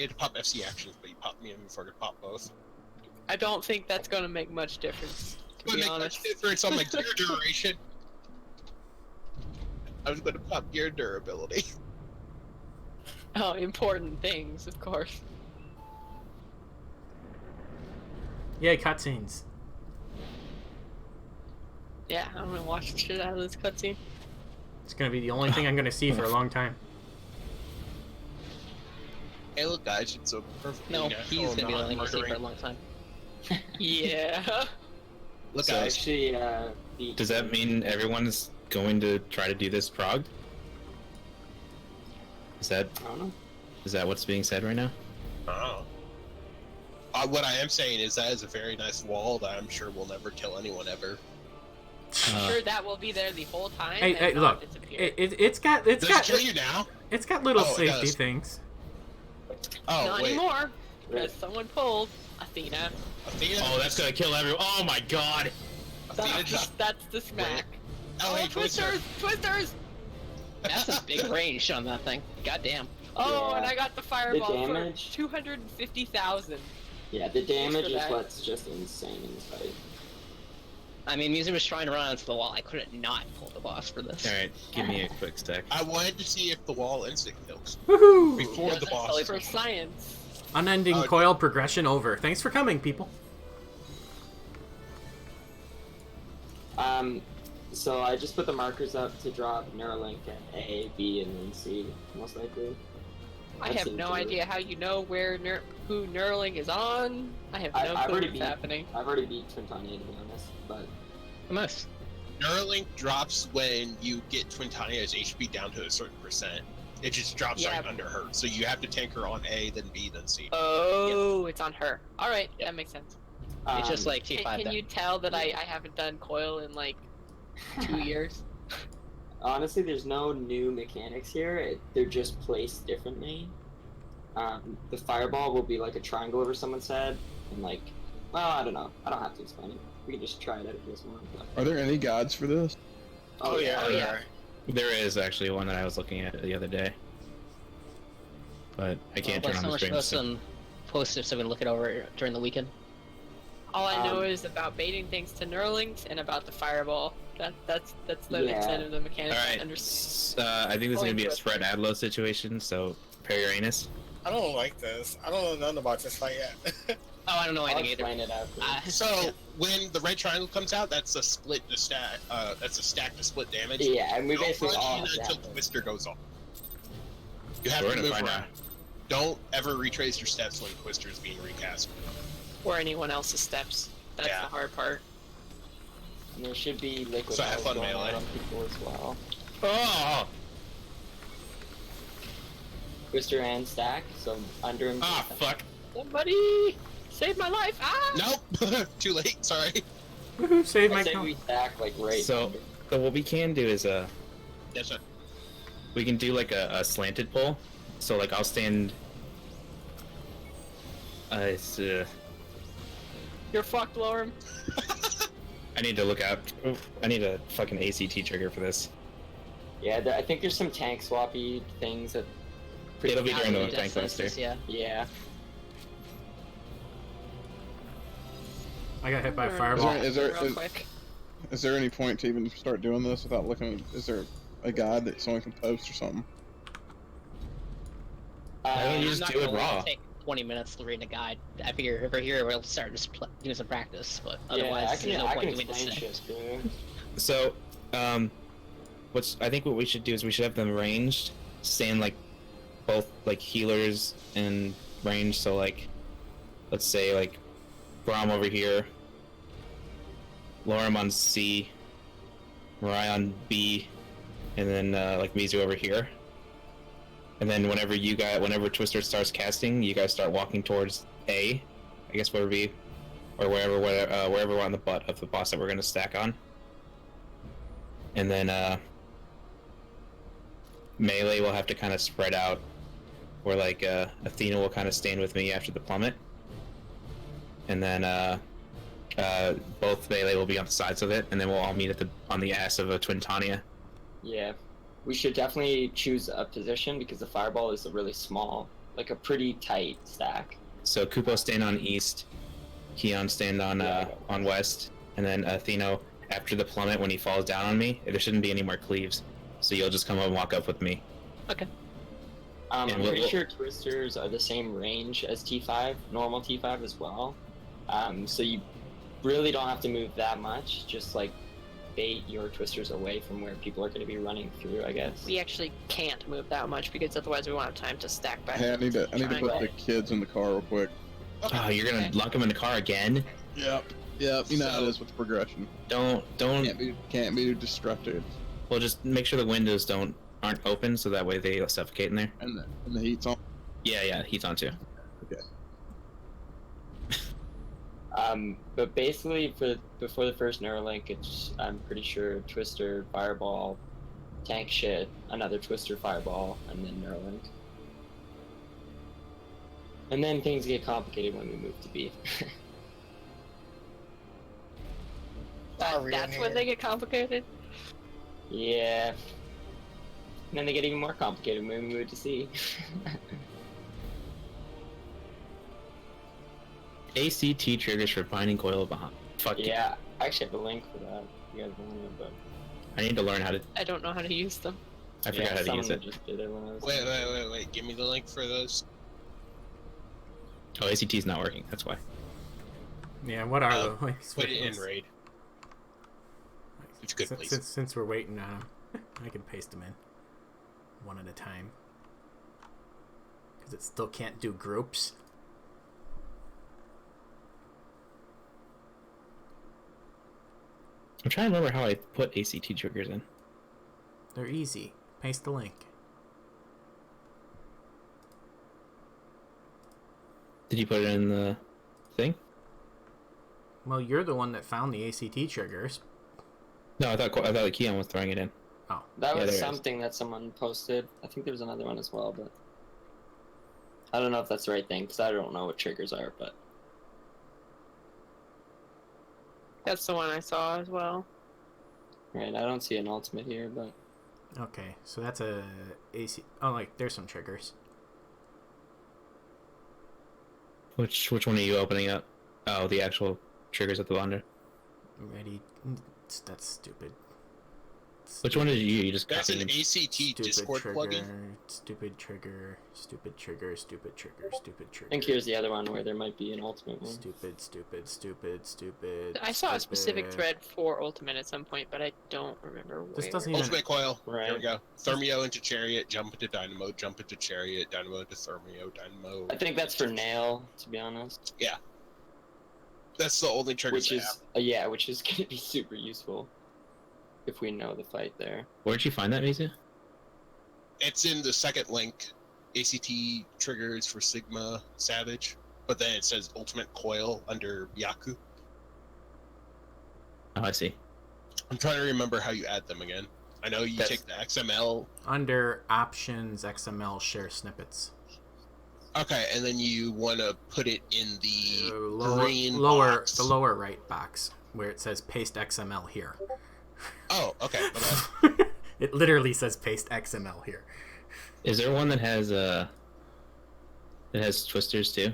needed to pop FC actions, but you popped me in before to pop both. I don't think that's gonna make much difference, to Would be make honest. much difference on my gear duration. I was going to pop gear durability. Oh, important things, of course. Yay, cutscenes. Yeah, I'm gonna watch the shit out of this cutscene. It's gonna be the only thing I'm gonna see for a long time. Hey, look, guys, it's a perfect. No, he's gonna be the only one to see for a long time. Yeah. Look, So guys. actually, Does that mean everyone's going to try to do this prog? Is that I don't know. what's being said right now? Oh. What I am saying is that is a very nice wall that I'm sure will never kill anyone ever. I'm sure that will be there the whole time. Hey, and look, not disappear. it's got Does it kill you now? it's got little Oh, it safety does. things. Oh, Not wait. anymore, because someone pulled Athena. Athena? Oh, that's gonna kill everyone. Oh my god! Athena just... That's the smack. Oh, hey, Twisters! Twisters! That's a big range on that thing. Goddamn. Oh, Yeah. and I got the fireball The damage? for 250,000. Yeah, the damage for is that. what's just insane in this fight. I mean, Muser was trying to run onto the wall. I couldn't not pull the boss for this. Alright, give me a quick stack. I wanted to see if the wall instant kills Woohoo! before Yeah, the that's boss. totally For science. Unending Oh, coil progression over. Thanks for coming, people. So I just put the markers up to drop Neuralink at A, B, and then C, most likely. I That have seems no to work. idea how you know where who Neuralink is on. I have no I've clue already what's beat. happening. I've already beat Twintania, to be honest, but Nice. Neuralink drops when you get Twintania's HP down to a certain percent. It just drops Yeah. right under her. So you have to tank her on A, then B, then C. Oh, it's on her. Alright, that makes sense. It's just like Can, T5 can then. you tell that I haven't done coil in like 2 years? honestly, there's no new mechanics here. They're just placed differently. The fireball will be like a triangle over someone's head, and like, well, I don't know. I don't have to explain it. We can just try it out if you guys want. But... Are there any guides for this? Oh, yeah. There is actually one that I was looking at the other day. But I can't turn on the Someone should stream. post some posters so we can look it over during the weekend. All I know is about baiting things to Neuralinks and about the fireball. That's the Yeah. extent of the mechanics. Alright, I think this is going to be a spread Adlo situation, so prepare your anus. I don't like this. I don't know nothing about this fight yet. Oh, I don't know I'll anything either. explain it after. So when the red triangle comes out, that's a split to stack. That's a stack to split damage. Yeah, and we Don't basically punch all in have until that. Twister goes off. You have We're to gonna move find around. out. Don't ever retrace your steps when Twister is being recast. Or anyone else's steps. That's Yeah. the hard part. And there should be liquid So have metal fun, going melee. out on people as well. Oh! Twister and stack, so under him. Ah, fuck. Somebody save my life! Ah! Nope. Too late. Sorry. Woohoo! Save I my say coil. we stack like right So, under. so what we can do is, Yes, sir. we can do like a slanted pull. So like I'll stand... it's, You're fucked, Lorem. I need to look out. I need a fucking ACT trigger for this. Yeah, I think there's some tank swappy things that. It'll be during the Death tank senses, master. yeah. Yeah. I got hit by a Learn fireball. real quick. Is there any point to even start doing this without looking? Is there a guide that someone can post or something? I don't I'm use not do it gonna raw. take 20 minutes to read a guide. I figure if we're here, we'll start just doing some practice, but otherwise, Yeah, I can, there's no I point can doing this. explain shit too. So, I think what we should do is we should have them ranged, stand like both like healers and range. So like, let's say like Braum over here, Lorem on C, Mariah on B, and then like Mizu over here. And then whenever Twister starts casting, you guys start walking towards A, I guess wherever be, or wherever we're on the butt of the boss that we're gonna stack on. And then melee will have to kind of spread out, where like Athena will kind of stand with me after the plummet, and then both melee will be on the sides of it, and then we'll all meet on the ass of a Twintania. Yeah. We should definitely choose a position because the fireball is really small. like a pretty tight stack. So Kupo stand on east, Keon stand on west, and then Atheno after the plummet when he falls down on me. There shouldn't be any more cleaves, so you'll just come up and walk up with me. Okay. I'm Yeah, pretty sure twisters are the same range as T5, normal T5 as well. So you really don't have to move that much. Just like bait your twisters away from where people are going to be running through, I guess. We actually can't move that much because otherwise we won't have time to stack back. Hey, I need to put triangle. the kids in the car real quick. Oh, you're gonna lock him in the car again? Yep. You know how it is with progression. Don't. Can't be destructive. Well, just make sure the windows aren't open, so that way they suffocate in there. And the heat's on. Yeah, heat's on too. Okay. But basically, before the first Neuralink, it's I'm pretty sure Twister, Fireball, Tank Shit, another Twister, Fireball, and then Neuralink. And then things get complicated when we move to B. That's when they get complicated. Yeah. And then they get even more complicated when we move to C. ACT triggers for binding coil behind. Fuck Yeah, I actually have a link for that. You guys want it, but I need to learn how to. I don't know how to use them. I forgot how to use it. Just did it when I was Wait. Give me the link for those. Oh, ACT's not working. That's why. Yeah, what are the links? Put it in raid. If you could, please. Since we're waiting on them, I can paste them in one at a time because it still can't do groups. I'm trying to remember how I put ACT triggers in. They're easy. Paste the link. Did you put it in the thing? Well, you're the one that found the ACT triggers. No, I thought Keon was throwing it in. Oh. That Yeah, was there it is. something that someone posted. I think there was another one as well, but I don't know if that's the right thing because I don't know what triggers are. But That's the one I saw as well. right, I don't see an ultimate here, but Okay, so that's a AC. Oh, like there's some triggers. Which one are you opening up? Oh, the actual triggers at the bonder. Ready? That's stupid. Which one did you? You just That's an copied. ACT Discord trigger, plugin. Stupid trigger. Stupid trigger. Stupid trigger. Stupid trigger. I think here's the other one where there might be an ultimate one. Stupid. I saw a specific stupid. thread for Ultimate at some point, but I don't remember where. This doesn't even. Ultimate coil. Right. There we go. Thermio into chariot, jump into dynamo, jump into chariot, dynamo into thermio, dynamo. I think that's for nail, to be honest. That's the only trigger. Which is which is gonna be super useful if we know the fight there. Where'd you find that, Mizu? It's in the second link. ACT triggers for Sigma Savage, but then it says Ultimate Coil under Yaku. Oh, I see. I'm trying to remember how you add them again. I know you take the XML. Under options, XML share snippets. Okay, and then you want to put it in the green lower, box. the lower right box where it says paste XML here. Oh, okay. Okay. It literally says paste XML here. Is there one that has twisters too?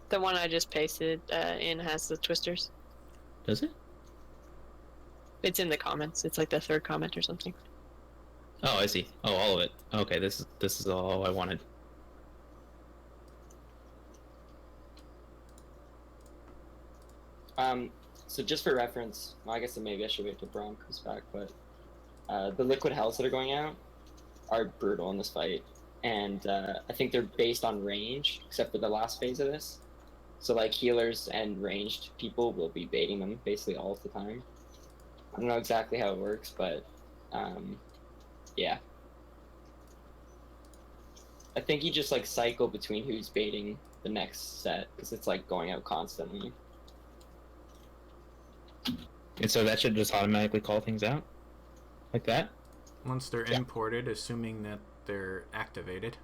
The one I just pasted in has the twisters. Does it? It's in the comments. It's like the third comment or something. Oh, I see. Oh, all of it. Okay, this is all I wanted. So just for reference, well, I guess maybe I should wait till Braun comes back, but the liquid hells that are going out are brutal in this fight, and I think they're based on range, except for the last phase of this. So like healers and ranged people will be baiting them basically all of the time. I don't know exactly how it works, but yeah. I think you just like cycle between who's baiting the next set because it's like going out constantly. And so that should just automatically call things out? Like that? Once they're imported, assuming that they're activated.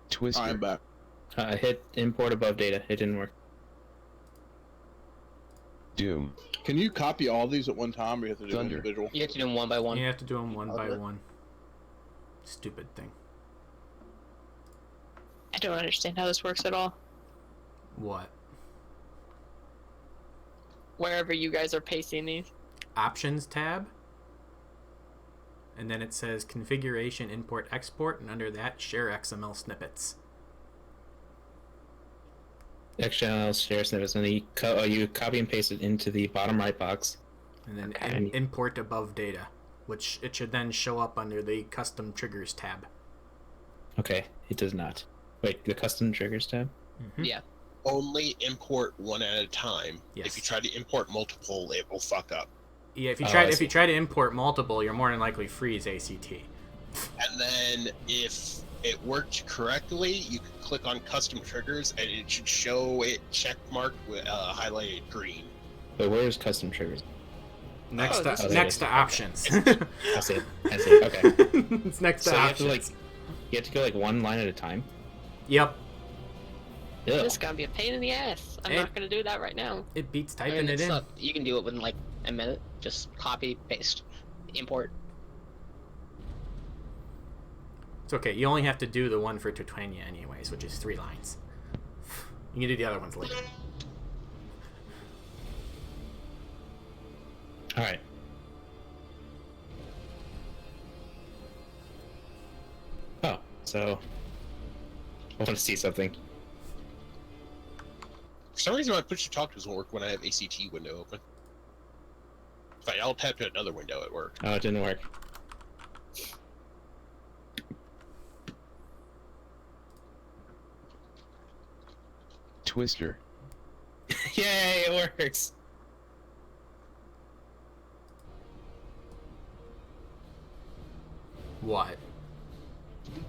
Twister. I'm back. Hit import above data. It didn't work. Doom. Can you copy all these at one time, or you have to do Thunder. individual? You have to do them one by one. You have to do them one by Okay. one. Stupid thing. I don't understand how this works at all. What? Wherever you guys are pasting these. Options tab. And then it says configuration, import, export, and under that, share XML snippets. XML share snippets, and then you copy and paste it into the bottom right box. And then Okay. import above data, which it should then show up under the custom triggers tab. Okay, it does not. Wait, the custom triggers tab? Mhm. Yeah. Only import one at a time. Yes. If you try to import multiple, it will fuck up. Yeah, if you Oh, try I if see. you try to import multiple, you're more than likely freeze ACT. And then if it worked correctly, you can click on custom triggers and it should show it check marked with highlighted green. But where is custom triggers? Next Oh, this to is- next to options. I see it. I see it. Okay. It's next So to you have to options. you have to go like one line at a time. Yep, Ew. This is gonna be a pain in the ass. I'm Hey. not gonna do that right now. it beats I mean, typing it it's in. not- you can do it within like a minute. Just copy, paste, import. It's okay. You only have to do the one for Titania anyways, which is 3 lines. You can do the other ones later. All right. Oh, so I want to see something. For some reason, my push to talk doesn't work when I have ACT window open. Fine, I'll tap to another window at work. Oh, it didn't work. Twister. Yay, it works. What?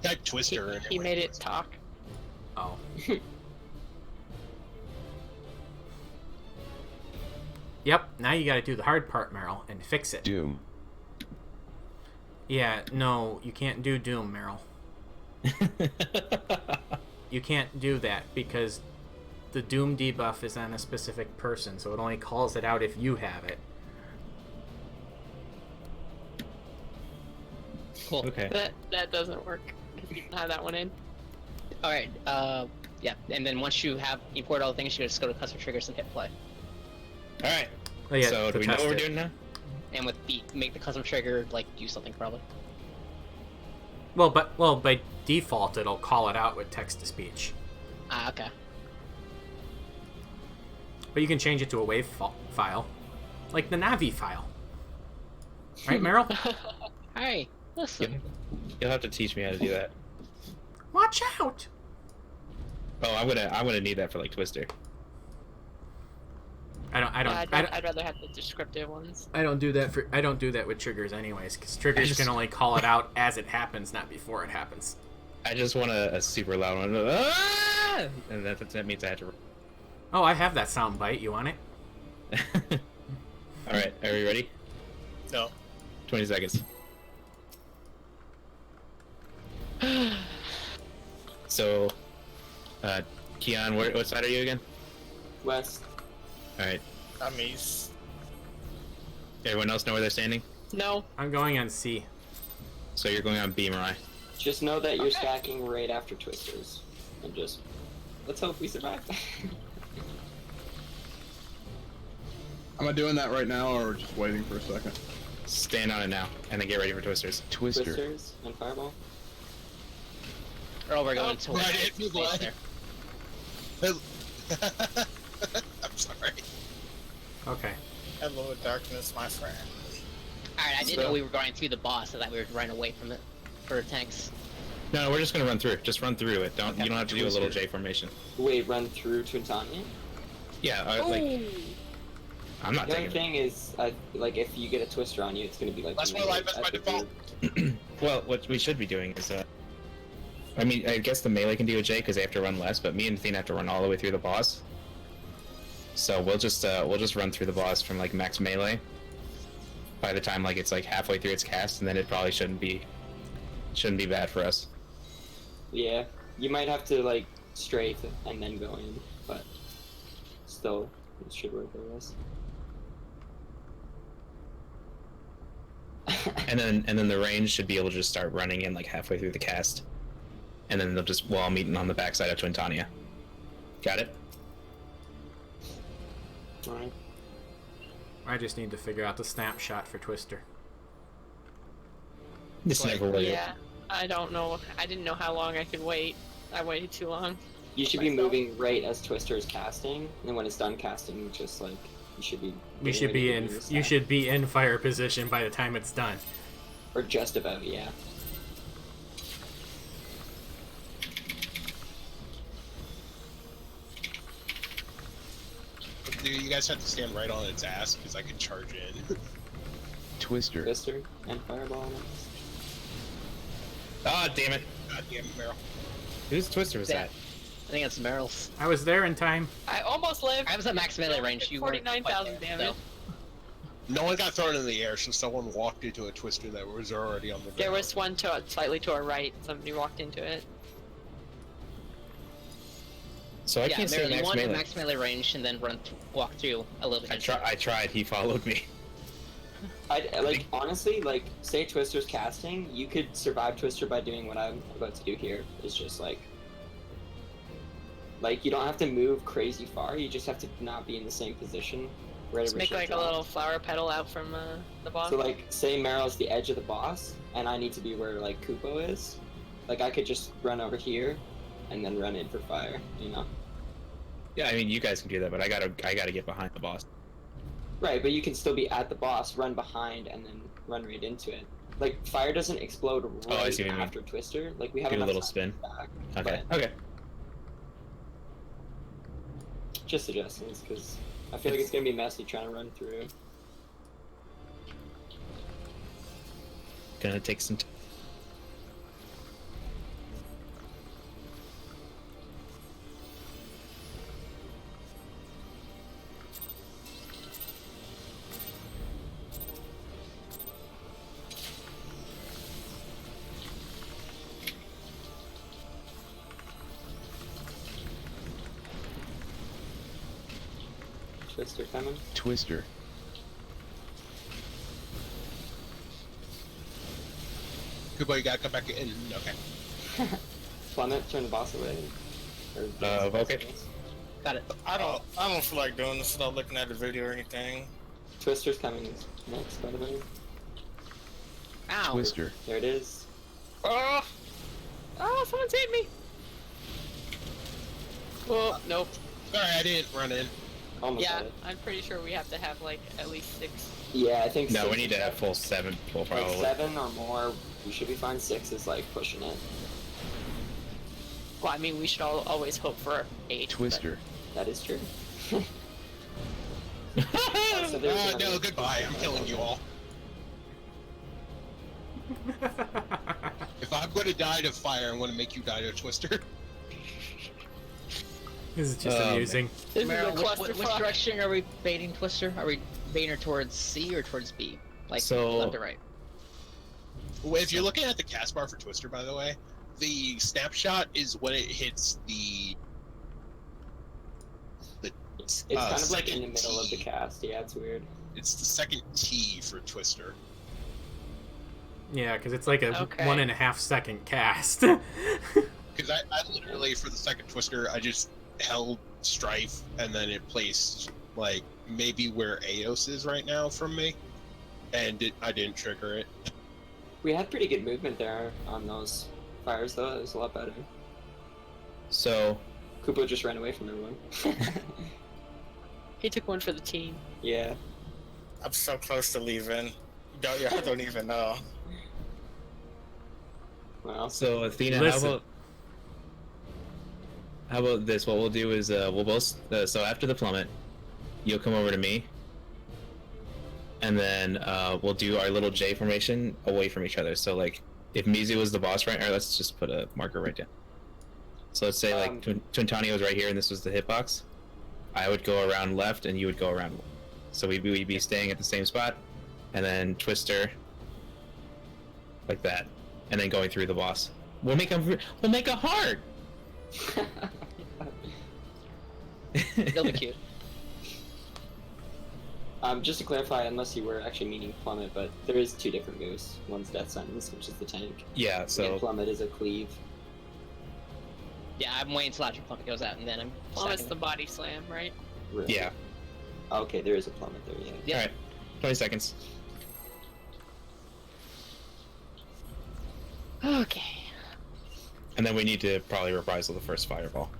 Type Twister and He made it talk. Oh. Yep, now you gotta do the hard part, Meryl, and fix it. Doom. Yeah, no, you can't do Doom, Meryl. You can't do that because the Doom debuff is on a specific person, so it only calls it out if you have it. Cool. Okay. That doesn't work. You don't have that one in. All right. Yeah. And then once you have import all the things, you just go to custom triggers and hit play. All right. Oh, yeah, So to do we know test what we're it. doing now? And with B, make the custom trigger like do something probably. Well, by default, it'll call it out with text to speech. Ah, okay. But you can change it to a WAV file, like the Navi file. Right, Meryl? Hey, listen. You'll have to teach me how to do that. Watch out! Oh, I'm gonna need that for like Twister. I'd rather have the descriptive ones. I don't do that with triggers anyways, because triggers can only call it out as it happens, not before it happens. I just want a super loud one. Ah! And that means I have to. Oh, I have that sound bite. You want it? All right, are we ready? No. 20 seconds. So, Keon, what side are you again? West. All right. I'm east. Everyone else know where they're standing? No. I'm going on C. So you're going on B, Mariah. Just know that you're stacking right after Twisters. And just... Let's hope we survive. Am I doing that right now, or just waiting for a second? Stand on it now, and then get ready for Twisters. Twister. Twisters and Fireball. Or we're going to right, it was space like- there. I'm sorry. Okay. Hello, darkness, my friend. Alright, I didn't know we were going through the boss. I thought we were running away from it for tanks. No, we're just gonna run through. Just run through it. Okay. You don't have to do a little J formation. Wait, run through Twintania? Yeah, I'm not The only taking it. thing is, like, if you get a Twister on you, it's gonna be like... That's really why life is by epic. default. Well, what we should be doing is, I mean, I guess the melee can do a J because they have to run less, but me and Athena have to run all the way through the boss. So we'll just run through the boss from like max melee. By the time like it's like halfway through its cast, and then it probably shouldn't be bad for us. Yeah, you might have to, like, strafe and then go in, but still, it should work, I guess. and then the range should be able to just start running in like halfway through the cast, and then they'll just all meet on the backside of Twintania. Got it? Alright. I just need to figure out the snapshot for Twister. It's never worth it. Yeah, I don't know. I didn't know how long I could wait. I waited too long. You should be moving right as Twister is casting, and when it's done casting, just like you should be. You should be in. You should be in fire position by the time it's done. Or just about, yeah. Do you guys have to stand right on its ass because I can charge in? Twister. Twister and Fireball. Ah, damn it! God damn it, Meryl. Whose Twister was Yeah. that? I think it's Meryl's. I was there in time. I almost lived. I was at max melee range. You weren't quite 49,000 there, damage. No one got thrown in the air, so someone walked into a Twister that was already on the ground. There was one slightly to our right. Somebody walked into it. So I Yeah, can't Meryl, say you max want melee. max melee range and then walk through a little bit. I tried. He followed me. Like honestly, like say Twister's casting, you could survive Twister by doing what I'm about to do here. It's just like you don't have to move crazy far. You just have to not be in the same position. Right Just over make shit like a drop. little flower petal out from the boss. So like, say Meryl's the edge of the boss, and I need to be where like Kupo is. Like I could just run over here, and then run in for fire. You know. Yeah, I mean you guys can do that, but I gotta get behind the boss. Right, but you can still be at the boss, run behind, and then run right into it. Like fire doesn't explode Oh, I right see what you mean. after Twister. Like we have Get a enough little time spin. back, Okay. but Okay. just suggestions, because I feel like it's gonna be messy trying to run through. Gonna take some. Twister coming. Twister. Kubo, you gotta come back in. Okay. Plummet, turn the boss away. Or okay. Got it. I don't feel like doing this without looking at the video or anything. Twister's coming next, by the way. Ow. Twister. There it is. Oh! Oh, someone's hit me! Oh, nope. Sorry, I didn't run in. Almost Yeah, had it. I'm pretty sure we have to have like at least 6. Yeah, I think No, 6 we need to have full 7. Full like probably. 7 or more. We should be fine. 6 is like pushing it. Well, I mean, we should always hope for 8. Twister. That is true. So there's No, another- goodbye. I'm killing you all. If I'm gonna die to fire, I'm gonna make you die to a Twister. This is just amusing. This Meryl, is a which clusterfuck. direction are we baiting Twister? Are we baiting her towards C or towards B? Like So- left or right? Well, if you're looking at the cast bar for Twister, by the way, the snapshot is when it hits the. It's kind of like in the second middle of the T. cast. Yeah, it's weird. It's the second T for Twister. Yeah, because it's like a Okay. 1.5 second cast. Because I literally, for the second Twister, I just held Strife, and then it placed, like, maybe where Aos is right now from me, and I didn't trigger it. We had pretty good movement there on those fires, though. It was a lot better. So Kupo just ran away from everyone. He took one for the team. Yeah. I'm so close to leaving. Y'all don't even know. Well, So Athena, Listen. how about this? What we'll do is we'll both. So after the plummet, you'll come over to me, and then we'll do our little J formation away from each other. So like, if Mizu was the boss right, or let's just put a marker right down. So let's say like Twintani was right here, and this was the hitbox. I would go around left, and you would go around. So we'd be staying at the same spot, and then Twister, like that, and then going through the boss. We'll make a heart. It'll be cute. Just to clarify, unless you were actually meaning plummet, but there is two different moves. One's death sentence, which is the tank. Yeah, And so plummet is a cleave. Yeah, I'm waiting until after plummet goes out, and then I'm. Plummet's the stacking body slam, right? Really? yeah. Okay, there is a plummet there. Yeah. Yeah. All right, 20 seconds. Okay. And then we need to probably reprisal the first fireball.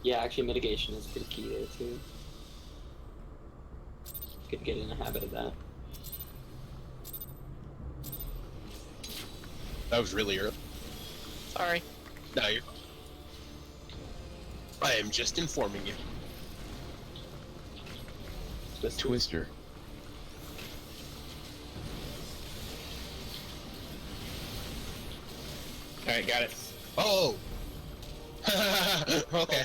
Yeah, actually, mitigation is pretty key there too. Could get in a habit of that. That was really early. Sorry. No, you're. I am just informing you. Twister. All right, got it. Oh. Okay.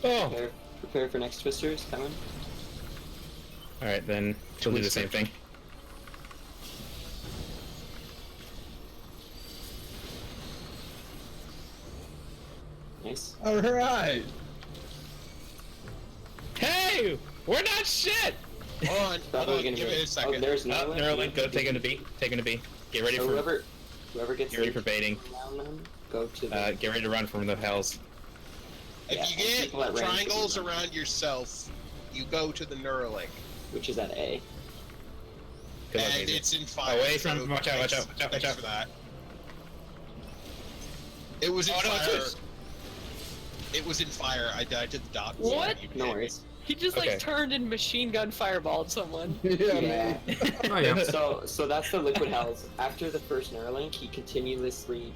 Oh. Prepare for next twisters coming. All right, then she'll do the same thing. Nice. All right. Hey, we're not shit. Hold on. Probably gonna Give be. it a second. Oh, there's No, Neuralink, go take him to B. Take him to B. Get ready So for. whoever gets Get ready for baiting. around them, go to the. Get ready to run from the hells. If Yeah, you and get people at range triangles can run. around yourself, you go to the Neuralink. Which is at A. Good luck, And Daisy. it's in fire. Away from- so watch out, watch thanks- out, watch out, watch thanks out. for that. It was in Oh, no, fire. it's- It was in fire. I died to the dots. What? You No hit me. worries. He just Okay. like turned and machine gun fireballed someone. Yeah. Oh yeah. So that's the liquid hells. After the first Neuralink, he continuously,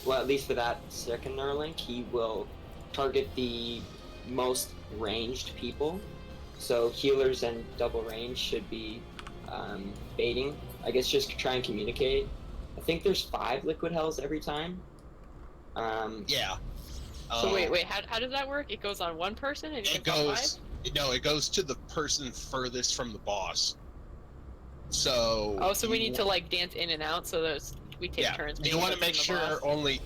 well, at least for that second Neuralink, he will target the most ranged people. So healers and double range should be baiting. I guess just try and communicate. I think there's 5 liquid hells every time. Yeah. So wait, how does that work? It goes on one person and you It can call goes. No, it goes to the person furthest from the boss. So. 5? Oh, so we need to like dance in and out so that we take turns. You being want to from make the sure boss. only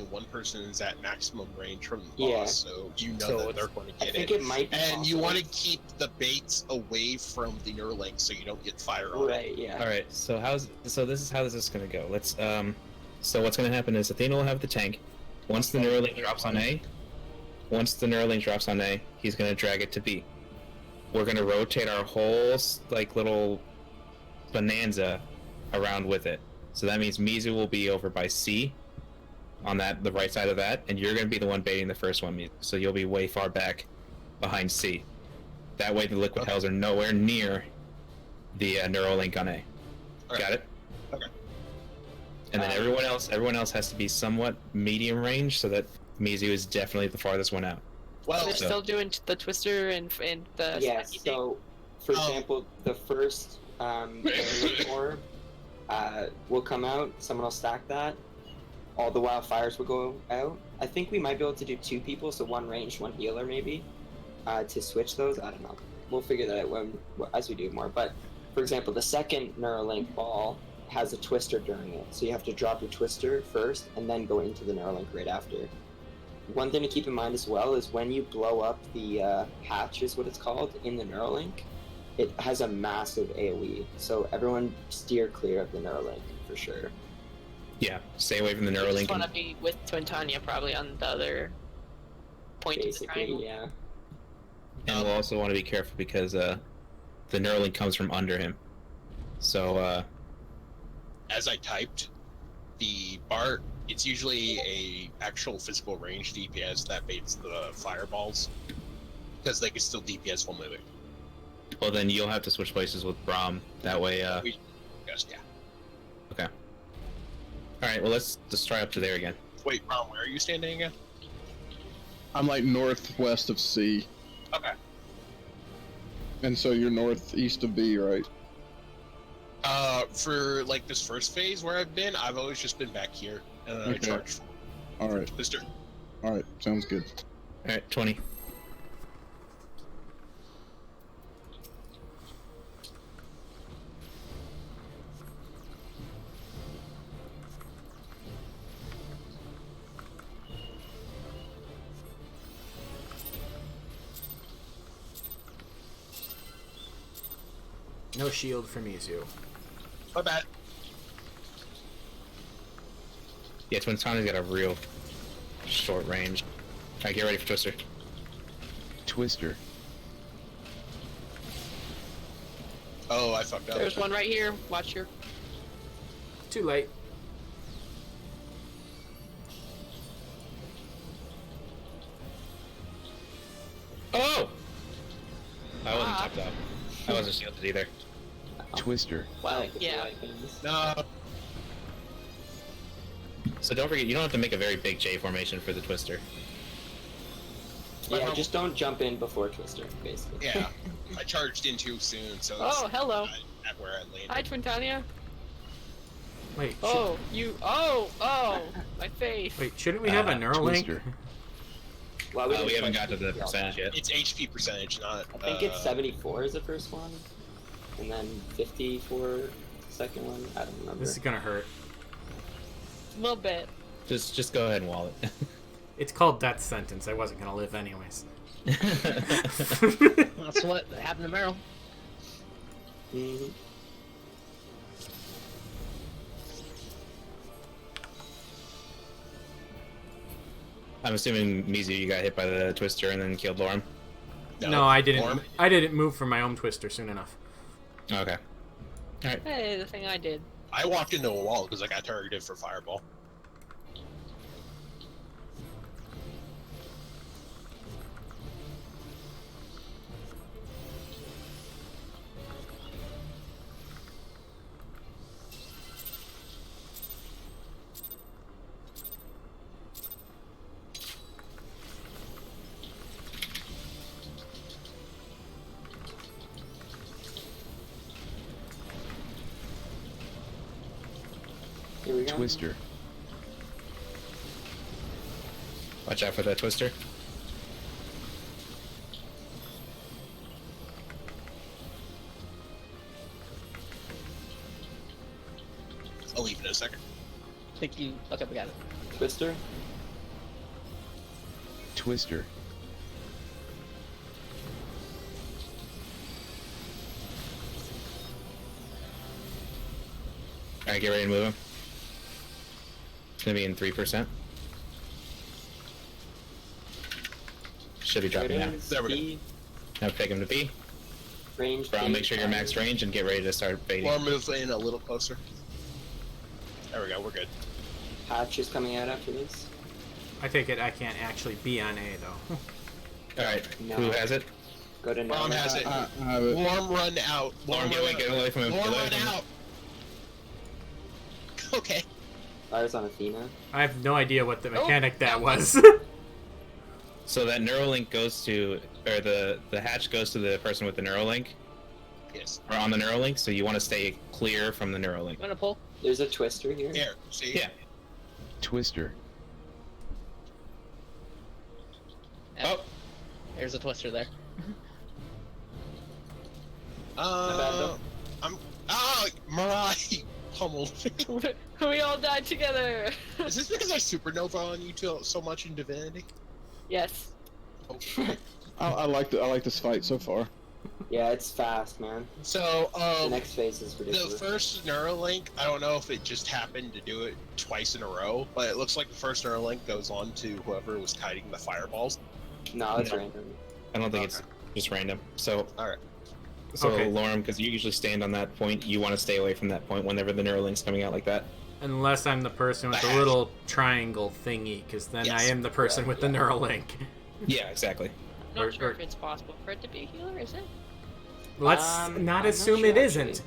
one person is at maximum range from the Yeah. boss, so you know So that they're going to I get think it. it might be And you possible. want to keep the baits away from the Neuralink so you don't get fire on it. Right, yeah. All right, so this is how this is gonna go. Let's So what's gonna happen is Athena will have the tank. Once the Neuralink drops on A, he's gonna drag it to B. We're gonna rotate our whole like little bonanza around with it. So that means Mizu will be over by C, on the right side of that, and you're gonna be the one baiting the first one, Mizu. So you'll be way far back behind C. That way the liquid hells are nowhere near the Neuralink on A. Okay. Got it? Okay. And then everyone else has to be somewhat medium range, so that Mizu is definitely the farthest one out. Well, They're still doing the twister and the Yes, snacky thing? so, for Oh. example, the first Neuralink orb will come out, someone will stack that, all the wildfires will go out. I think we might be able to do 2 people, so 1 ranged, 1 healer maybe, to switch those. I don't know. We'll figure that out as we do more. But, for example, the second Neuralink ball has a twister during it, so you have to drop your twister first and then go into the Neuralink right after. One thing to keep in mind as well is when you blow up the hatch, is what it's called, in the Neuralink, it has a massive AoE, so everyone steer clear of the Neuralink for sure. Yeah, stay away from the You Neuralink. just want to be with Twintania probably on the other point of the Basically, triangle. yeah. And we'll also want to be careful because the Neuralink comes from under him. So, as I typed, the Bart, it's usually a actual physical range DPS that baits the fireballs, because they can still DPS while moving. well then you'll have to switch places with Braum. That way, Yes, yeah. okay. Alright, well let's try up to there again. Wait, Ron, where are you standing again? I'm like northwest of C, Okay. and so you're northeast of B, right? For like this first phase where I've been, I've always just been back here, and then I Okay. charge All right, Twister. all right, sounds good. Alright, 20. No shield for Mizu. My bad. Yeah, Twintana's got a real short range. Alright, get ready for Twister. Twister. Oh, I fucked up. There's one right here. Watch your. Too late. Oh! I wasn't topped up. I wasn't shielded either. Twister. Well, yeah. No. So don't forget, you don't have to make a very big J formation for the Twister. Yeah, just don't jump in before Twister, basically. Yeah. I charged in too soon, so Oh, hello. at where I landed. Hi, Twintania. Wait. Oh, you. Oh, my face. Wait, shouldn't we have a Neuralink? Twister. Well, We didn't haven't touch got to the percentage yet. It's HP percentage, not. I think it's 74 is the first one, and then 50 for the second one. I don't remember. This is gonna hurt. A little bit. Just go ahead and wall it. It's called death sentence. I wasn't gonna live anyways. That's what happened to Meryl. Mhm. I'm assuming, Mizu, you got hit by the Twister and then killed Lorm? No, I didn't. Lorm? I didn't move from my own Twister soon enough. Okay. Alright. Hey, the thing I did. I walked into a wall because I got targeted for fireball. Here we go. Twister. Watch out for that Twister. I'll leave in a second. I think you. Okay, we got it. Twister. Twister. Alright, get ready to move him. It's gonna be in 3%. Should be dropping now. There we go. B, Now pick him to B. range. Brown, B, make sure you're max range and get ready to start baiting. Or move in a little closer. There we go, we're good. Hatch is coming out after this. I take it I can't actually be on A though. Alright, No. who has it? Go to Mom no. has it. I have it. Warm run out. Lorm, get away from him. Warm Get away run from him. out. Okay. I was on Athena. I have no idea what the mechanic that that was. So that Neuralink goes to, or the hatch goes to the person with the Neuralink, Yes. or on the Neuralink, so you want to stay clear from the Neuralink. Want to pull? There's a Twister here. Here, see? Yeah. Twister. Oh! There's a Twister there. I'm. Oh, Mariah pummeled. We all died together. Is this because I supernova on you so much in Divinity? Yes. Oh. I like this fight so far. Yeah, it's fast, man. So, The next phase is the ridiculous. first Neuralink, I don't know if it just happened to do it twice in a row, but it looks like the first Neuralink goes on to whoever was kiting the fireballs. No, it's No. random. I don't think it's just random. So, Alright. so Okay. Lorm, because you usually stand on that point, you want to stay away from that point whenever the Neuralink's coming out like that. Unless I'm the person with the little triangle thingy, because then I Yes. am the person with the Neuralink. Yeah, exactly. Not Or- sure or- if it's possible for it to be a healer, is it? Let's I'm not not assume sure, it actually. isn't.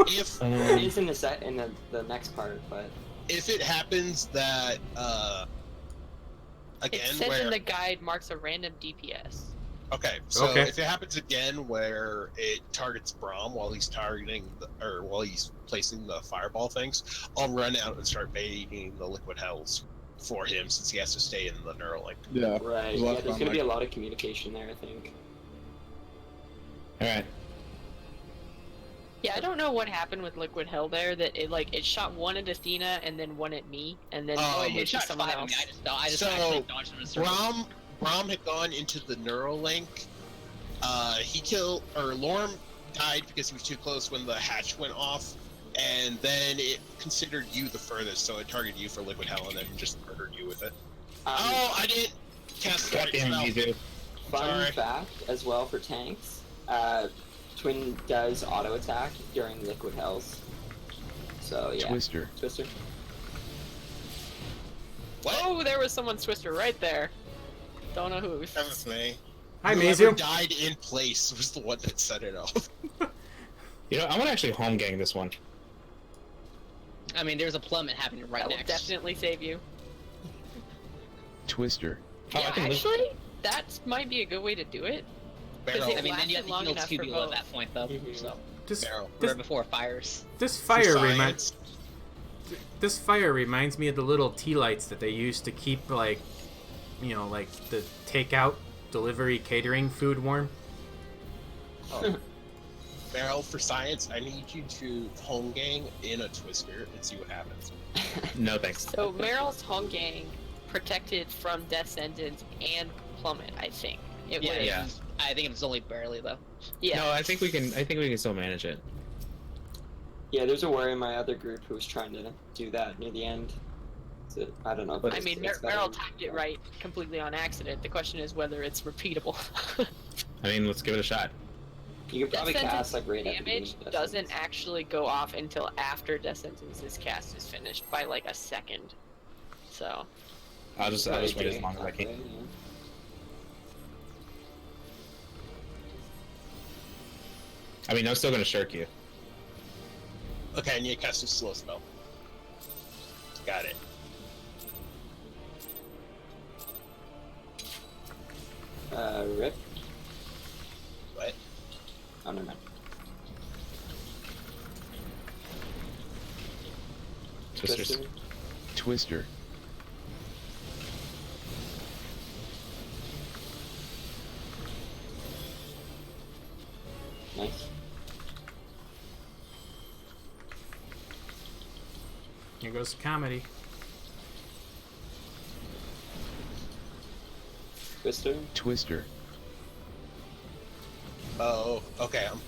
If It is in the next part, but if it happens that It again says where in the guide marks a random DPS. okay, so Okay. if it happens again where it targets Braum while he's targeting while he's placing the fireball things, I'll run out and start baiting the liquid hells for him since he has to stay in the Neuralink. Yeah. right. There's Yeah, lots there's of gonna be a like- lot of communication there, I think. Alright. Yeah, I don't know what happened with Liquid Hell there. That it shot one at Athena and then one at me, and then Oh, it it moved to shot someone 5 at else. me. I just So, actually dodged him in a circle. Braum had gone into the Neuralink. He killed, or Lorm died because he was too close when the hatch went off, and then it considered you the furthest, so it targeted you for liquid hell and then just murdered you with it. Oh, I didn't cast the right Goddamn, spell. Mizu. Fun Sorry. fact as well for tanks, Twin does auto attack during liquid hells. So yeah. Twister. Twister. What? Oh, there was someone's twister right there. Don't know who's. That was me. Hi, Whoever Mizu. died in place was the one that set it off. You know, I want to actually home gang this one. I mean, there's a plummet happening right That will next. definitely save you. Twister. Oh, I Yeah, can live- actually, that might be a good way to do it. Barrel. it I mean, then you have lasted to long heal enough two for people at both. that point, though. Mhm. So This Barrel. right before it fires. this For fire reminds science. me of the little tea lights that they used to keep like, like the takeout, delivery, catering food warm. Oh. Barrel, for science, I need you to home gang in a twister and see what happens. No thanks. So Meryl's home gang protected from death sentence and plummet, I think. It Yeah, was, yeah. I think it's only barely though. yeah. No, I think we can still manage it. Yeah, there's a warrior in my other group who was trying to do that near the end. So, I don't know. If I it's- mean, it's Meryl better. timed it right completely on accident. The question is whether it's repeatable. I mean, let's give it a shot. You could Death probably sentence cast like right at the beginning damage of Death doesn't Sentence. actually go off until after death sentence's cast is finished by like a second. So I'll just wait as Okay, long as I can. okay, yeah. I mean, I'm still gonna shirk you. Okay, and you cast a slow spell. Got it. Rip. What? Oh, never mind. Twisters. Twister. Twister. Nice. Here goes the comedy. Twister. Twister. Oh, okay, I'm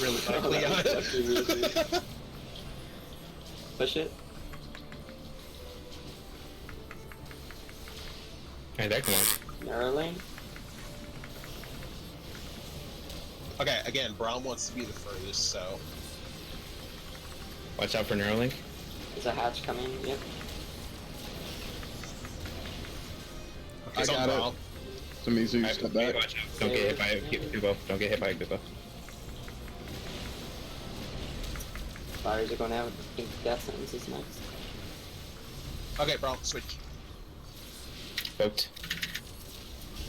really ugly on Lucky me, dude. it. Push it. Hey, there, come on. Narrow lane. Okay, again, Braum wants to be the furthest, so... Watch out for Neuralink. There's a hatch coming. Yep. I It's on got it. Braum. So Mizu, Alright, step back. watch out. Don't get hit by a Kubo. Don't get hit by a Kubo. Fires are going out. I think Death Sentence is next. Okay, Braum, switch. Booked.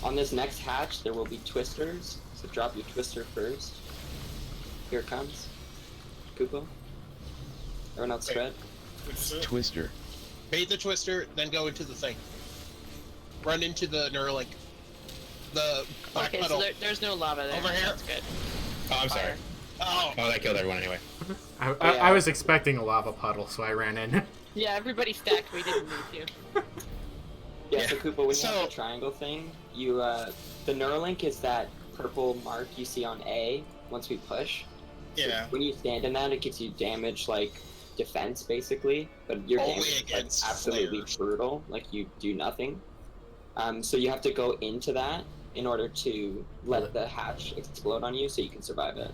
On this next hatch, there will be twisters. So drop your twister first. Here it comes. Kupo. Everyone else spread. Twister. Bait the twister, then go into the thing. Run into the Neuralink. The black okay, puddle. so there's no lava there. Over here. That's good. Oh, I'm sorry. Oh, Oh, that killed everyone anyway. I was expecting a lava puddle, so I ran in. Yeah, everybody stacked. We didn't need to. Yeah, so Kupo, when you So- have the triangle thing, you the Neuralink is that purple mark you see on A once we push. So Yeah. when you stand in that, it gives you damage like defense basically, but your Only damage is like, against absolutely flares. brutal. Like you do nothing. So you have to go into that in order to let the hatch explode on you, so you can survive it.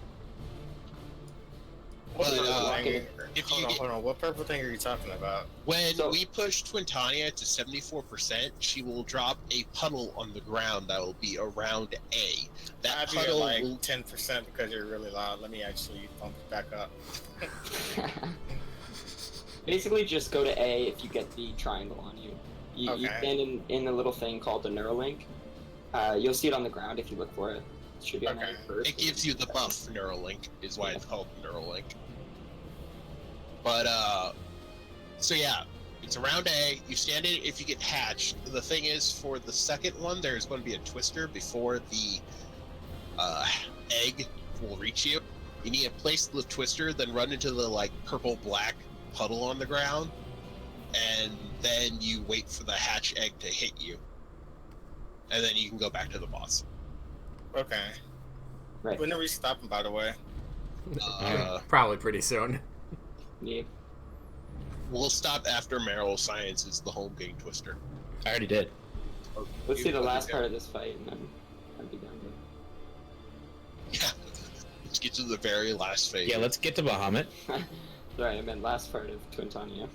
But, if hold you on, get- hold on. What purple thing are you talking about? when So- we push Twintania to 74%, she will drop a puddle on the ground that will be around A. That I'd be at puddle like will... 10% because you're really loud. Let me actually bump it back up. Basically, just go to A if you get the triangle on you. You Okay. stand in the little thing called the Neuralink. You'll see it on the ground if you look for it. It should be on Okay. A first. It gives you the buff Neuralink, is why it's called Neuralink. But, so yeah, it's around A, you stand in it if you get hatched. The thing is, for the second one, there's going to be a twister before the, egg will reach you. You need to place the twister, then run into the, like, purple-black puddle on the ground, and then you wait for the hatch egg to hit you. And then you can go back to the boss. Okay. Right. When are we stopping, by the way? Probably pretty soon. Yeah. We'll stop after Meryl Science is the home game twister. I already did. Let's see the last part of this fight, and then I'll be done with Yeah. Let's get to the very last phase. Yeah, let's get to Bahamut. it. Sorry, I meant last part of Twintonia.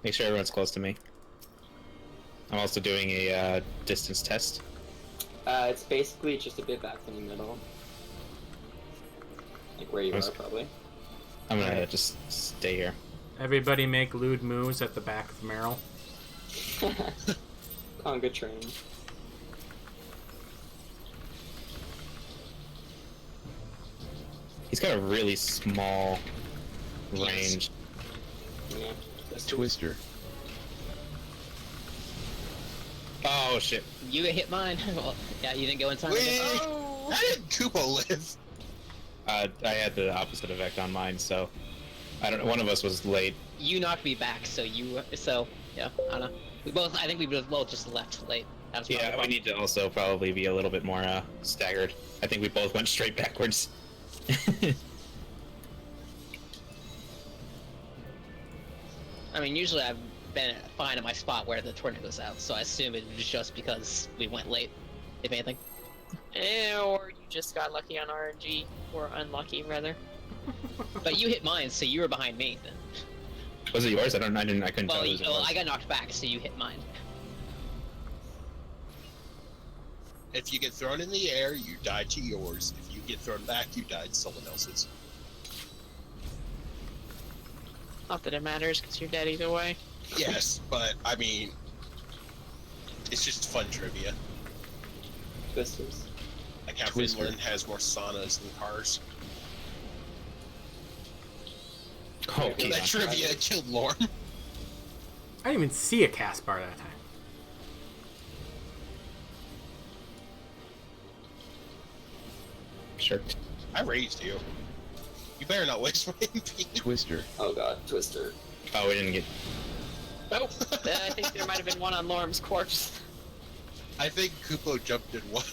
Make sure everyone's close to me. I'm also doing a distance test. It's basically just a bit back from the middle. Like where you Nice. are, probably. I'm gonna just stay here. Everybody make lewd moves at the back of Meryl. Conga train. He's got a really small range. Yeah. That's Twister. Oh shit. You hit mine. Well, yeah, you didn't go in time. Wait, Oh. how did Kupo live? I had the opposite effect on mine, so I don't know. One of us was late. You knocked me back, so yeah. I don't know. I think we both just left late. That was probably Yeah, the we problem. need to also probably be a little bit more staggered. I think we both went straight backwards. I mean, usually I've been fine at my spot where the tornado's out, so I assume it was just because we went late, if anything. Or you just got lucky on RNG, or unlucky rather. But you hit mine, so you were behind me. Then. Was it yours? I couldn't Well, tell whose it was. I got knocked back, so you hit mine. If you get thrown in the air, you die to yours. If you get thrown back, you die to someone else's. Not that it matters, because you're dead either way. Yes, but I mean, it's just fun trivia. Twisters. Like how Twister. Finland has more saunas than cars. Oh, Yeah, geez. That trivia killed Lorm. I didn't even see a cast bar that time. Sure. I raised you. You better not waste my MP. Twister. Oh god, Twister. Oh, we didn't get. Oh, I think there might have been one on Lorm's corpse. I think Kupo jumped in one.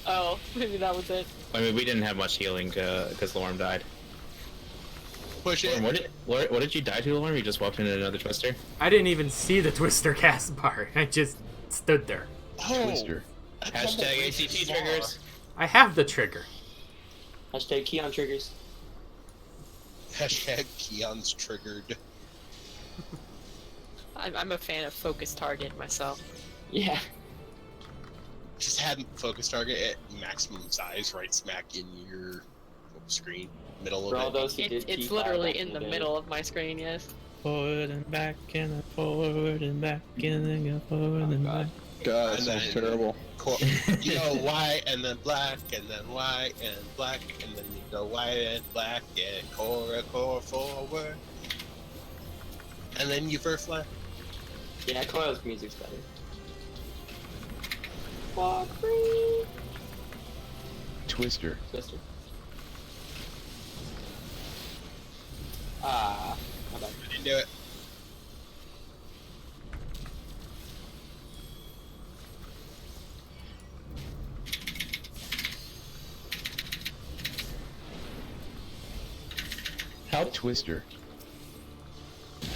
Oh, maybe that was it. I mean, we didn't have much healing because Lorm died. Push it. Lorm, what did you die to, Lorm? You just walked into another twister? I didn't even see the Twister cast bar. I just stood there. Oh, Twister. that's Hashtag almost ACT far. triggers. I have the trigger. Hashtag key on triggers. Hashtag Keon's triggered. I'm a fan of focus target myself. Yeah. Just hadn't focus target at maximum size, right smack in your screen, middle For all of it. those who did It's T5 literally back in the day. middle of my screen, yes. Forward and back and forward and back and then go forward Oh and god. back. God, And that sounds then- terrible. You go white and then black and then white and black and then you go white and black and core forward. And then you first flat. Yeah, Coil's music's better. Walk free. Twister. Twister. Ah, my bad. I didn't do it. Help. Twister.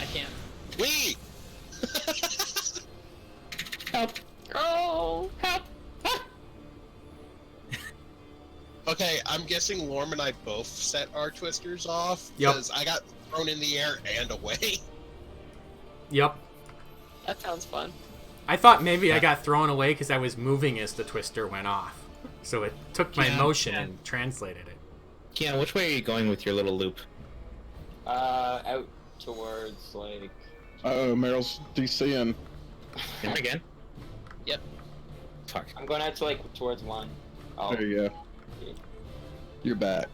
I can't. Wee! Help. Oh! Help. Okay, I'm guessing Lorm and I both set our twisters off Yep. because I got thrown in the air and away. Yep. That sounds fun. I thought maybe I got thrown away because I was moving as the Twister went off. So it took my Yeah, motion yeah. and translated it. Keon, which way are you going with your little loop? Out towards like. Uh-oh, Meryl's DCing. Him again? Yep. Fuck. I'm going out to like towards one. Oh, There you go. You're back.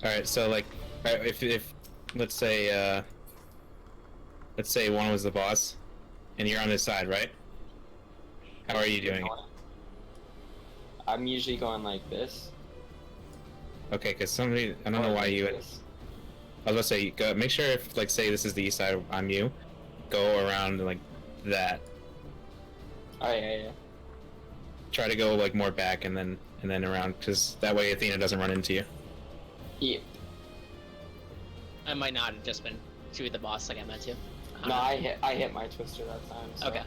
Alright, so like, if let's say one was the boss, and you're on his side, right? How are you doing? I'm usually going like this. Okay, because somebody, I don't know why you. This. I was gonna say, go, make sure if, like, say this is the east side, I'm you, go around like that. Oh yeah, yeah. Try to go like more back, and then and then around, because that way Athena doesn't run into you. Yeah. I might not have just been shooting the boss like I meant to. No, I hit my twister that time. So. Okay.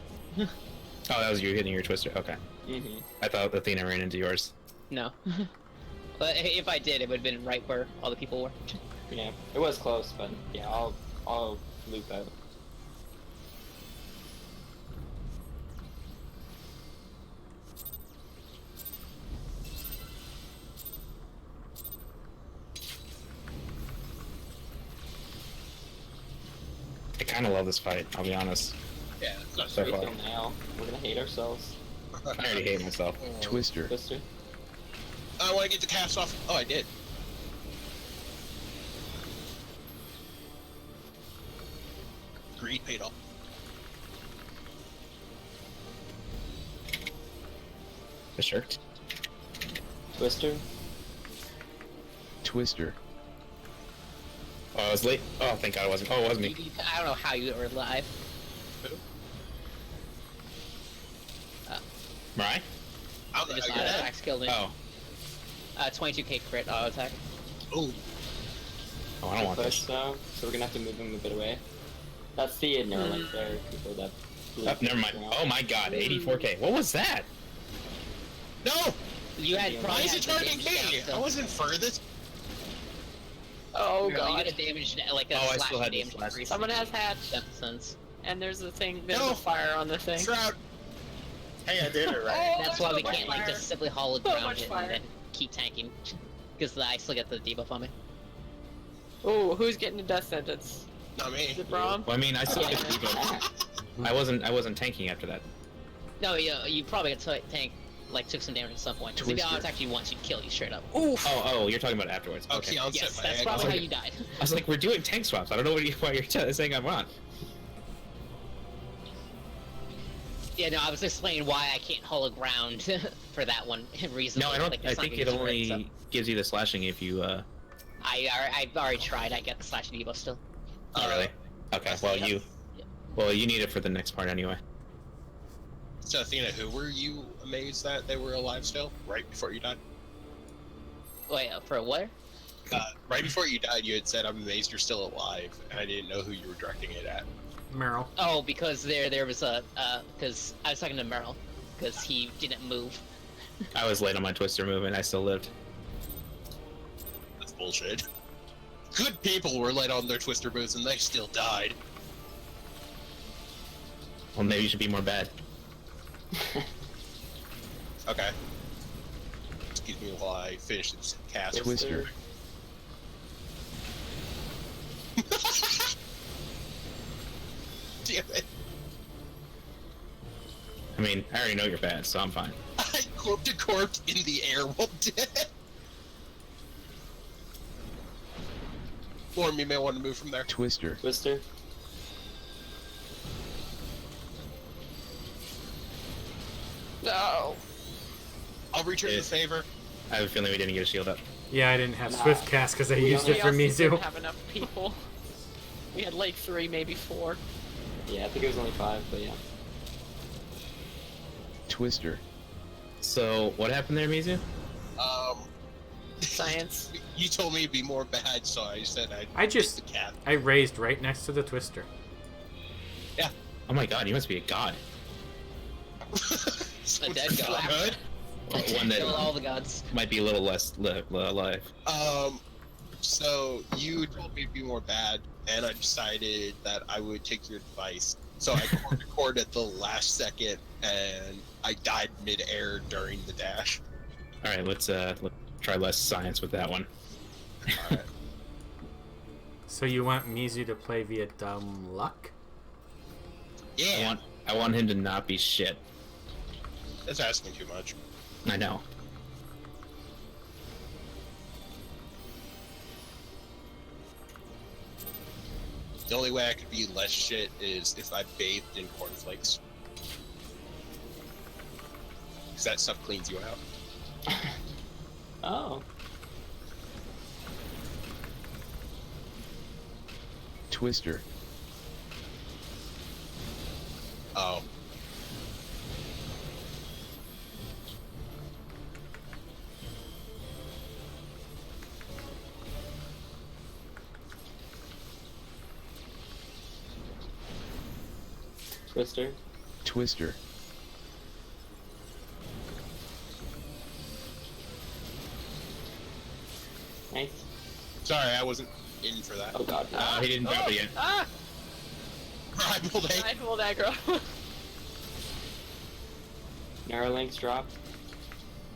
Oh, that was you hitting your twister. Okay. Mhm. I thought Athena ran into yours. No. But if I did, it would have been right where all the people were. Yeah, it was close, but yeah, I'll loop out. I kind of love this fight, I'll be honest. Yeah, it's not So so far. Critical nail. We're gonna hate ourselves. I already hate myself. Twister. Twister. I want to get the cast off. Oh, I did. Greed paid off. For sure. Twister. Twister. Oh, I was late. Oh, thank God it wasn't. Oh, it was me. I don't know how you were alive. Mariah? I'm They just I auto got attacks killed me. Oh. 22k crit auto attack. Oh, Oh, I don't want Push this. though, so we're gonna have to move him a bit away. That's the Neuralink there. People that. Oh, never mind. Oh my God, 84k. What was that? no! You had Why Why probably is had it the targeting damage down me? still. I wasn't furthest. Oh You god. had a damage like a Oh, I slash still had the damage slash. increase. Someone has hatch, That sense. and there's a thing. There's No. a fire on the thing. Shroud. Hey, I did it right. Oh, That's there's why so we much can't like fire. just simply hollow So ground much it fire. and then keep tanking. Because I still get the debuff on me. Oh, who's getting a death sentence? Not me. Is it Braum? Well, I mean, I still get debuff. I wasn't tanking after that. No, you probably got to tank, like took some damage at some point. Because if Twister. it's actually once, you'd kill you straight up. Oh, you're talking about afterwards. Oh, Okay. Keon Yes, set my that's egg. probably like- how you died. I was like, we're doing tank swaps. I don't know why you're saying I'm on. Yeah, no, I was explaining why I can't hollow ground for that one reason. No, I don't. Like, I it's not think gonna it be crit, only so. gives you the slashing if you. I've already tried. I get the slash debuff still. Oh, really? Okay. Well, Yeah. you need it for the next part anyway. So Athena, who were you amazed that they were alive still? Right before you died? Wait, for what? Right before you died, you had said, "I'm amazed you're still alive," and I didn't know who you were directing it at. Meryl. Oh, because there was a because I was talking to Merrill because he didn't move. I was late on my twister move and I still lived. That's bullshit. Good people were late on their twister moves and they still died. Well, maybe you should be more bad. Okay. Excuse me while I finish this cast. Twister. Damn it. I mean, I already know you're bad, so I'm fine. I corped a corpse in the air while dead. Lauren, you may want to move from there. Twister. Twister. No. I'll return the Yeah. favor. I have a feeling we didn't get a shield up. Yeah, I didn't have Nah. Swift Cast because I We used only it for We also didn't Mizu. have enough people. We had like 3, maybe 4. Yeah, I think it was only 5, but yeah. Twister. So, what happened there, Mizu? Science. You told me to be more bad, so I said I'd I just- take the cat. I raised right next to the Twister. Oh my God, you must be a god. A dead god. Good. One that Kill all the gods. might be a little less alive. So you told me to be more bad, and I decided that I would take your advice. So I corked a cord at the last second, and I died mid-air during the dash. All right, let's try less science with that one. Alright. So you want Mizu to play via dumb luck? Yeah, I want him to not be shit. that's asking too much. I know. The only way I could be less shit is if I bathed in cornflakes. Because that stuff cleans you out. Oh. Twister. Oh. Twister. Twister. Nice. Sorry, I wasn't in for that. Oh god. He didn't drop it yet. Ah! I pulled a. I pulled aggro. Narrow links drop.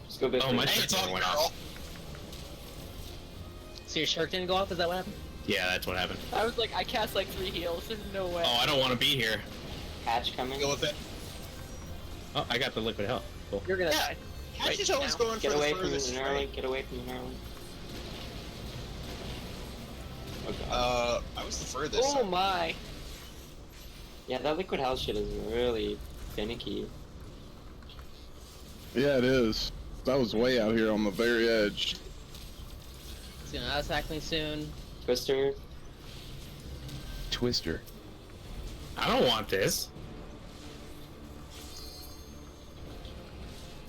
Just go bit. Oh, my Hey, shit it's on, went girl. off. So your shark didn't go off? Is that what happened? Yeah, that's what happened. I was like, I cast like 3 heals. There's no way. Oh, I don't want to be here. Hatch coming. Go with it. Oh, I got the liquid health. Cool. You're gonna Yeah. die. Hatch is Right always now. going Get for away the from the furthest. narrow Right? link. Get away from the narrow link. Oh god. I was the furthest. Oh my. Yeah, that liquid health shit is really finicky. Yeah, it is. That was way out here on the very edge. It's gonna attack me soon. Twister. Twister. I don't want this.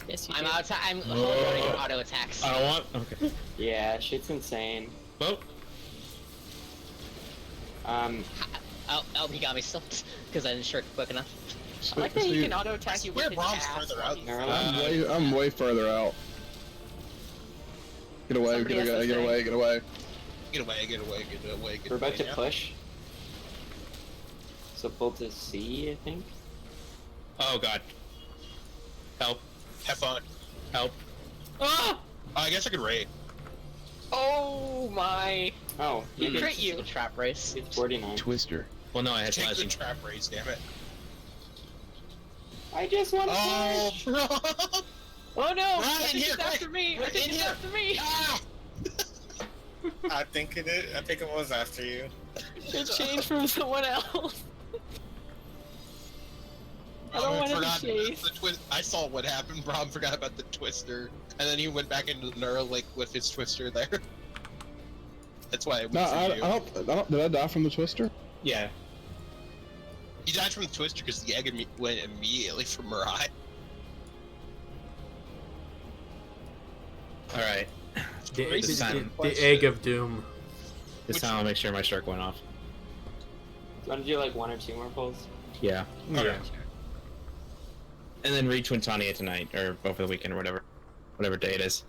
Yes, you I'm do. I'm Whoa. holding your auto attacks. I don't want. Okay. Yeah, shit's insane. Well, Oh, he got me still because I didn't shirk quick enough. I like that you can auto attack you Where with his Brom's ass. further out. Narrow link. I'm way further out. Get away, Somebody get has away, to get say. away, get away. Get away, get away, get away, get We're away. about to now. push. So pull to C, I think. oh god. Help. Have fun. Help. Ah! I guess I could raid. Oh my. Oh, He you crit you. The trap race. It's 49. Twister. Well, no, I had Take the slashing. trap raids, damn it. I just want to Oh, push. bro! Oh no! Ryan, I think here, it's after quick! me! I Right think in it's here. after me! Ah! I think it is. I think it was after you. It changed from someone else. I don't Brom want to forgot chase. the twist. I saw what happened. Brom forgot about the twister, and then he went back into the neural link with his twister there. That's why it No, went for I you. don't. Did I die from the twister? Yeah. He died from the twister because the egg went immediately for Mirai. All right. This time, The egg of doom. this time I'll make sure my shark went off. Do you want to do like 1 or 2 more pulls? Yeah. Okay. And then read Twintania tonight, or over the weekend, or whatever day it is.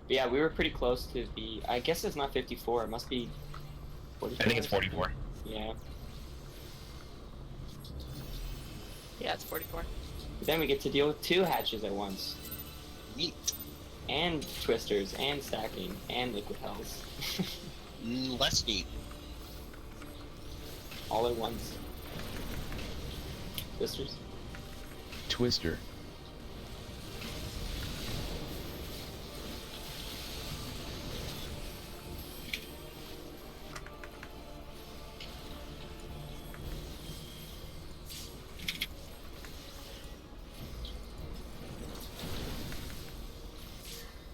But yeah, we were pretty close to the. I guess it's not 54. It must be 44. I think it's 44. Yeah. Yeah, it's 44. But then we get to deal with 2 hatches at once. Neat. And twisters, and stacking, and liquid hells. Less neat. All at once. Twisters. Twister.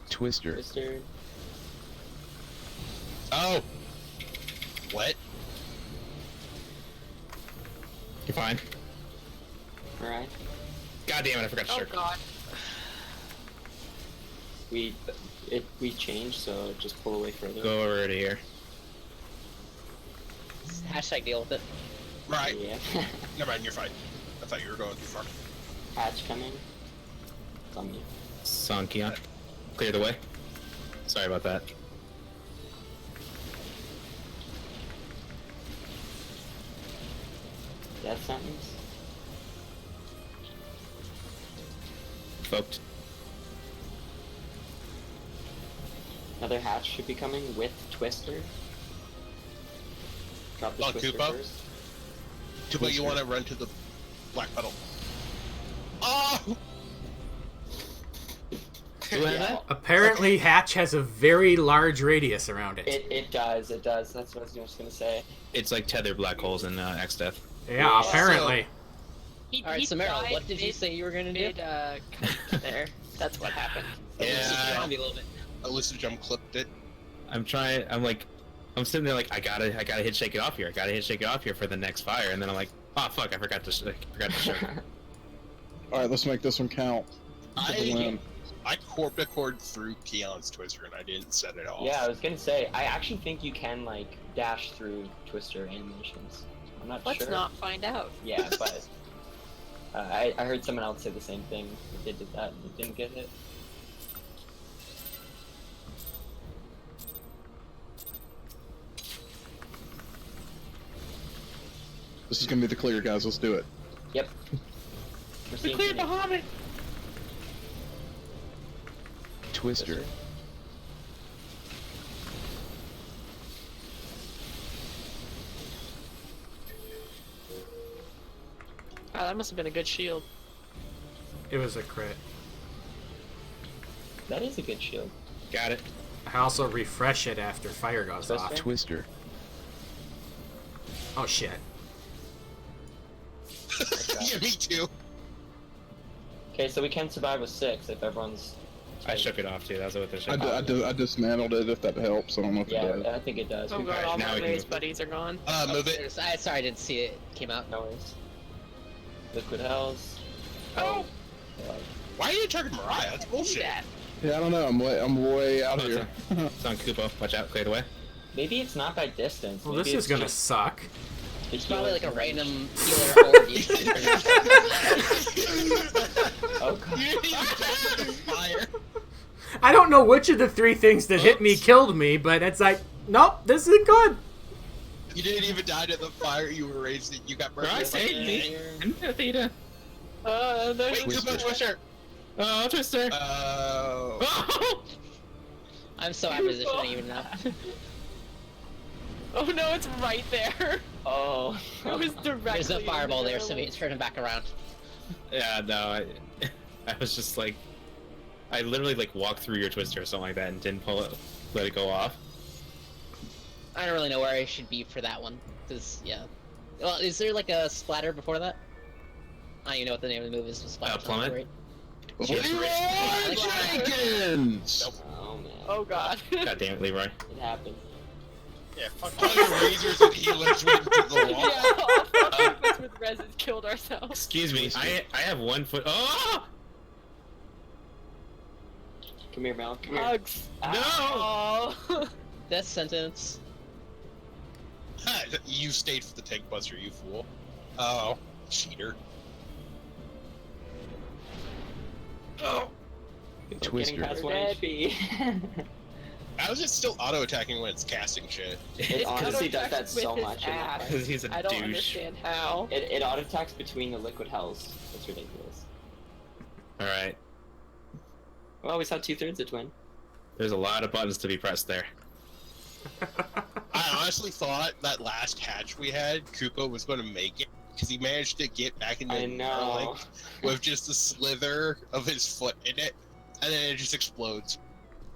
Twister. Twister. Oh. What? You're fine. Alright. God damn it! I forgot to Oh shark. god. We changed, so just pull away further. Go over to here. Hashtag deal with it. Right. Yeah. Never mind, you're fine. I thought you were going too far. Hatch coming. It's on me. Sankion. Clear the way. Sorry about that. Death sentence. Folked. Another hatch should be coming with twister. Drop the Oh, twister Koopa? first. But you want to run to the black puddle. Oh! Yeah, Apparently, Hatch has a very large radius around it. it does. That's what I was just gonna say. It's like tethered black holes in X Death. Yeah, apparently. He, All right, he so Meryl, died what did you say you were gonna do? mid, there. That's what happened. Yeah. A little bit. Alyssa jump clipped it. I'm trying. I'm sitting there like I gotta hit shake it off here. I gotta hit shake it off here for the next fire, and then I'm like, oh fuck, I forgot to shark. All right, let's make this one count. For the win. I corped a cord through Keon's twister and I didn't set it off. Yeah, I was gonna say. I actually think you can like dash through twister animations. I'm not Let's sure. not find out. Yeah, but I heard someone else say the same thing. That they did that and they didn't get hit. This is gonna be the clear, guys. Let's do it. Yep. We're seeing Phoenix. Bahamut! Twister. Wow, that must have been a good shield. It was a crit. That is a good shield. Got it. I also refresh it after fire goes Twister? off. Twister. Oh shit. Yeah, me too. Okay, so we can survive with 6 if everyone's. I shook it off too. That's what the shit. I dismantled it if that helps. I don't know if Yeah, it does. I think it does. Oh We've god, got- all now my we can raised move. buddies are gone. Move it. Sorry, I didn't see it. Came out. No worries. Liquid Hells. Oh, why are you attacking Mariah? That's Do bullshit. that. Yeah, I don't know. I'm way out Oh, here. It's on Kupo. Watch out. Clear the way. Maybe it's not by distance. Well, Maybe this is it's gonna just suck. the It's probably like a healer. random healer horde. Oh god. You didn't even touch the fire. I don't know which of the 3 things that hit me Oops. killed me, but it's like, nope, this isn't good. You didn't even die to the fire. You were raised. You got burned. Right, with saved me. Theta. There's Wait, too much Twister. Oh, Twister. Oh. I'm so out of position, I don't even know. Oh no, it's right there. Oh. It was directly. There's a in fireball the there, so middle. we turn him back around. Yeah, no, I was just like, I literally like walked through your Twister or something like that and didn't pull it, let it go off. I don't really know where I should be for that one, cause yeah. Well, is there like a splatter before that? I don't even know what the name of the move is. Splatter. Plummet? Right? Leroy Jenkins! Oh man. Oh god. God damn it, Leroy. It happened. Yeah, fuck All your razors and healers went into the wall. Yeah, all 4 of us with reses killed ourselves. Excuse me, I have 1 foot. Oh! Come here, Mel. Come here. Hugs. Ah. Oh. Death sentence. You stayed for the tank buster, you fool. Oh, cheater. Oh, Getting Twister. past You're 1 dead. HP. how is it still auto-attacking when it's casting shit? It honestly does auto-attacks that so with his much. in that ass. fight. Because he's a I don't douche. understand how. It auto attacks between the liquid hells. It's ridiculous. Alright, Well, we saw 2/3 of twin. there's a lot of buttons to be pressed there. I honestly thought that last hatch we had, Kupo was going to make it, because he managed to get back into I the know. Neuralink with just a slither of his foot in it, and then it just explodes.